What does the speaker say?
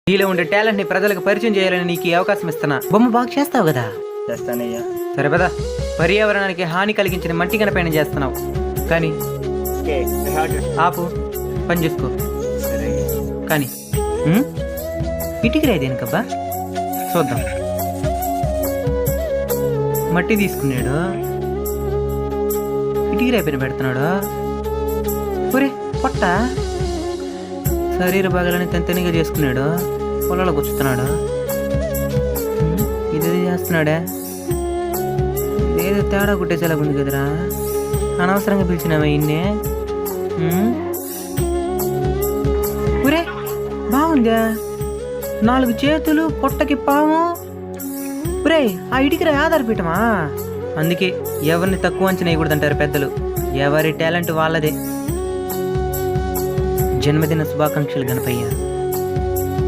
నీలో ఉండే టాలెంట్ ని ప్రజలకు పరిచయం చేయాలని నీకు ఈ అవకాశం ఇస్తున్నా. బొమ్మ బాగా చేస్తావు కదా? చేస్తానయ్యా. సరే పద. పర్యావరణానికి హాని కలిగించిన మట్టి గణపైన చేస్తున్నావు కానీ ఆపు, పని చేసుకో. సరే కానీ ఇటుకి రేదేనికబ్బా చూద్దాం. మట్టి తీసుకున్నాడు, ఇటుకి రేపైన పెడుతున్నాడు. ఒరే పొట్ట శరీర భాగాలని తనితనిగా చేసుకున్నాడు, పొలాల్లో కూర్చుతున్నాడు. ఇదేదో చేస్తున్నాడే, ఇదేదో తేడా కుట్టేసేలా ఉంది కదరా. అనవసరంగా పిలిచినావా ఇన్నే? ఒరే బాగుందా, 4 చేతులు, పొట్టకి పాము. ఒరే ఆ ఇటుకిరా ఆధారపీఠమా. అందుకే ఎవరిని తక్కువ అంచనా వేయకూడదంటారు పెద్దలు. ఎవరి టాలెంట్ వాళ్ళదే. జన్మదిన శుభాకాంక్షలు గణపయ్య.